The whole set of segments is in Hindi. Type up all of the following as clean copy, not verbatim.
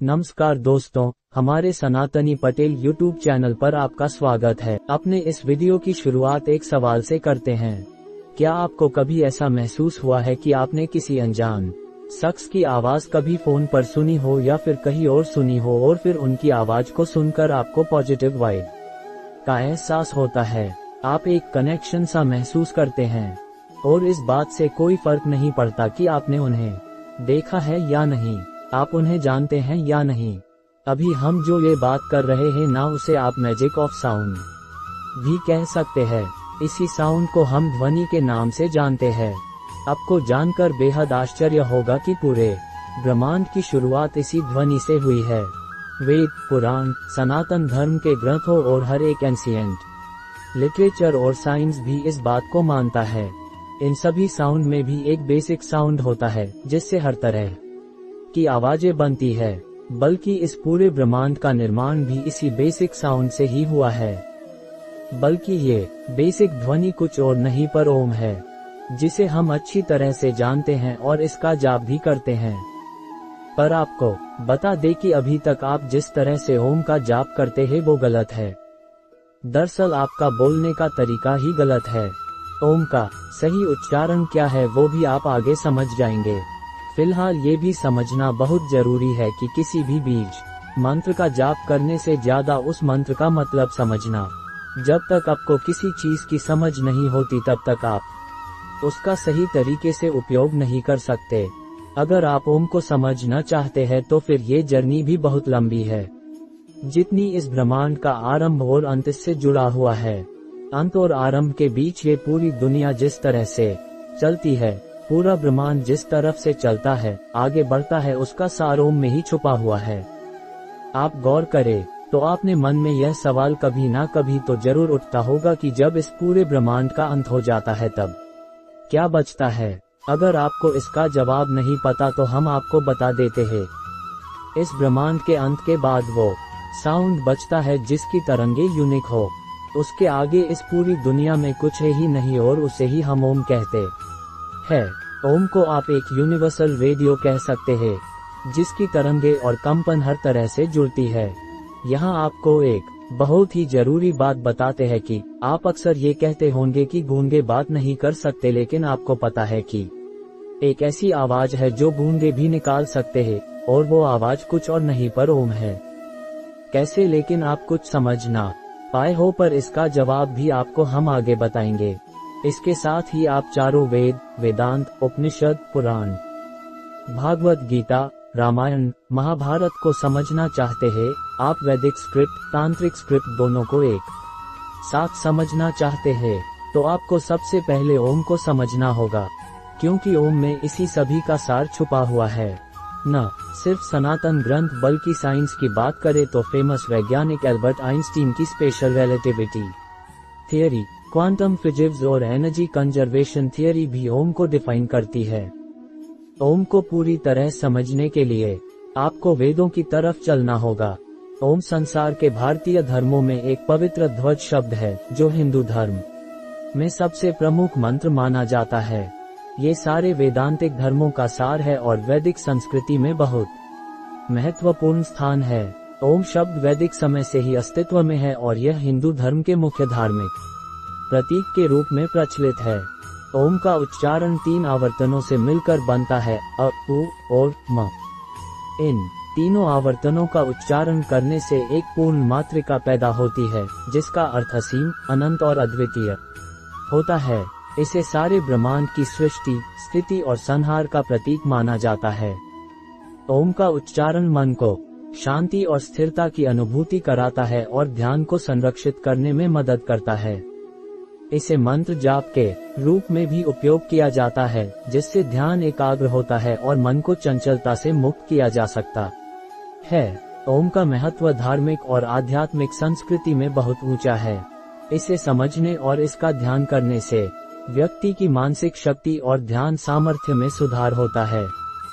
नमस्कार दोस्तों, हमारे सनातनी पटेल यूट्यूब चैनल पर आपका स्वागत है। अपने इस वीडियो की शुरुआत एक सवाल से करते हैं। क्या आपको कभी ऐसा महसूस हुआ है कि आपने किसी अनजान शख्स की आवाज कभी फोन पर सुनी हो या फिर कहीं और सुनी हो और फिर उनकी आवाज को सुनकर आपको पॉजिटिव वाइब का एहसास होता है। आप एक कनेक्शन सा महसूस करते हैं और इस बात से कोई फर्क नहीं पड़ता कि आपने उन्हें देखा है या नहीं, आप उन्हें जानते हैं या नहीं। अभी हम जो ये बात कर रहे हैं ना, उसे आप मैजिक ऑफ साउंड भी कह सकते हैं। इसी साउंड को हम ध्वनि के नाम से जानते हैं। आपको जानकर बेहद आश्चर्य होगा कि पूरे ब्रह्मांड की शुरुआत इसी ध्वनि से हुई है। वेद, पुराण, सनातन धर्म के ग्रंथों और हर एक एंशिएंट लिटरेचर और साइंस भी इस बात को मानता है। इन सभी साउंड में भी एक बेसिक साउंड होता है जिससे हर तरह की आवाजें बनती है, बल्कि इस पूरे ब्रह्मांड का निर्माण भी इसी बेसिक साउंड से ही हुआ है। बल्कि ये बेसिक ध्वनि कुछ और नहीं पर ओम है, जिसे हम अच्छी तरह से जानते हैं और इसका जाप भी करते हैं। पर आपको बता दें कि अभी तक आप जिस तरह से ओम का जाप करते हैं वो गलत है। दरअसल आपका बोलने का तरीका ही गलत है। ओम का सही उच्चारण क्या है वो भी आप आगे समझ जाएंगे। फिलहाल ये भी समझना बहुत जरूरी है कि किसी भी बीज मंत्र का जाप करने से ज्यादा उस मंत्र का मतलब समझना। जब तक आपको किसी चीज की समझ नहीं होती तब तक आप उसका सही तरीके से उपयोग नहीं कर सकते। अगर आप ओम को समझना चाहते हैं तो फिर ये जर्नी भी बहुत लंबी है। जितनी इस ब्रह्मांड का आरंभ और अंत इससे जुड़ा हुआ है, अंत और आरंभ के बीच ये पूरी दुनिया जिस तरह से चलती है, पूरा ब्रह्मांड जिस तरफ से चलता है, आगे बढ़ता है, उसका सार ओम में ही छुपा हुआ है। आप गौर करें तो आपने मन में यह सवाल कभी ना कभी तो जरूर उठता होगा कि जब इस पूरे ब्रह्मांड का अंत हो जाता है तब क्या बचता है। अगर आपको इसका जवाब नहीं पता तो हम आपको बता देते हैं। इस ब्रह्मांड के अंत के बाद वो साउंड बचता है जिसकी तरंगे यूनिक हो। उसके आगे इस पूरी दुनिया में कुछ है ही नहीं और उसे ही हम ओम कहते हैं। ओम को आप एक यूनिवर्सल रेडियो कह सकते हैं, जिसकी तरंगे और कंपन हर तरह से जुड़ती है। यहाँ आपको एक बहुत ही जरूरी बात बताते हैं कि आप अक्सर ये कहते होंगे कि गूंगे बात नहीं कर सकते, लेकिन आपको पता है कि एक ऐसी आवाज है जो गूंगे भी निकाल सकते हैं, और वो आवाज कुछ और नहीं पर ओम है। कैसे, लेकिन आप कुछ समझ ना पाए हो, पर इसका जवाब भी आपको हम आगे बताएंगे। इसके साथ ही आप चारों वेद, वेदांत, उपनिषद, पुराण, भागवत गीता, रामायण, महाभारत को समझना चाहते हैं। आप वैदिक स्क्रिप्ट, तांत्रिक स्क्रिप्ट दोनों को एक साथ समझना चाहते हैं, तो आपको सबसे पहले ओम को समझना होगा, क्योंकि ओम में इसी सभी का सार छुपा हुआ है। न सिर्फ सनातन ग्रंथ बल्कि साइंस की बात करें तो फेमस वैज्ञानिक एल्बर्ट आइंस्टीन की special relativity theory, quantum physics और एनर्जी कंजर्वेशन थियरी भी ओम को डिफाइन करती है। ओम को पूरी तरह समझने के लिए आपको वेदों की तरफ चलना होगा। ओम संसार के भारतीय धर्मों में एक पवित्र ध्वज शब्द है जो हिंदू धर्म में सबसे प्रमुख मंत्र माना जाता है। ये सारे वेदांतिक धर्मों का सार है और वैदिक संस्कृति में बहुत महत्वपूर्ण स्थान है। ओम शब्द वैदिक समय से ही अस्तित्व में है और यह हिंदू धर्म के मुख्य धार्मिक प्रतीक के रूप में प्रचलित है। ओम का उच्चारण 3 आवर्तनों से मिलकर बनता है, अ, उ और म। इन तीनों आवर्तनों का उच्चारण करने से एक पूर्ण मात्रिका पैदा होती है, जिसका अर्थ असीम, अनंत और अद्वितीय होता है। इसे सारे ब्रह्मांड की सृष्टि, स्थिति और संहार का प्रतीक माना जाता है। ओम का उच्चारण मन को शांति और स्थिरता की अनुभूति कराता है और ध्यान को संरक्षित करने में मदद करता है। इसे मंत्र जाप के रूप में भी उपयोग किया जाता है, जिससे ध्यान एकाग्र होता है और मन को चंचलता से मुक्त किया जा सकता है। ओम का महत्व धार्मिक और आध्यात्मिक संस्कृति में बहुत ऊंचा है। इसे समझने और इसका ध्यान करने से व्यक्ति की मानसिक शक्ति और ध्यान सामर्थ्य में सुधार होता है।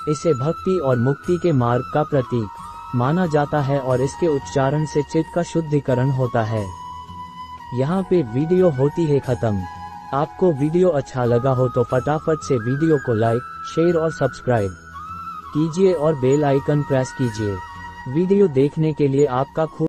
इसे भक्ति और मुक्ति के मार्ग का प्रतीक माना जाता है और इसके उच्चारण से चित्त का शुद्धिकरण होता है। यहाँ पे वीडियो होती है खत्म। आपको वीडियो अच्छा लगा हो तो फटाफट से वीडियो को लाइक, शेयर और सब्सक्राइब कीजिए और बेल आइकन प्रेस कीजिए। वीडियो देखने के लिए आपका खूब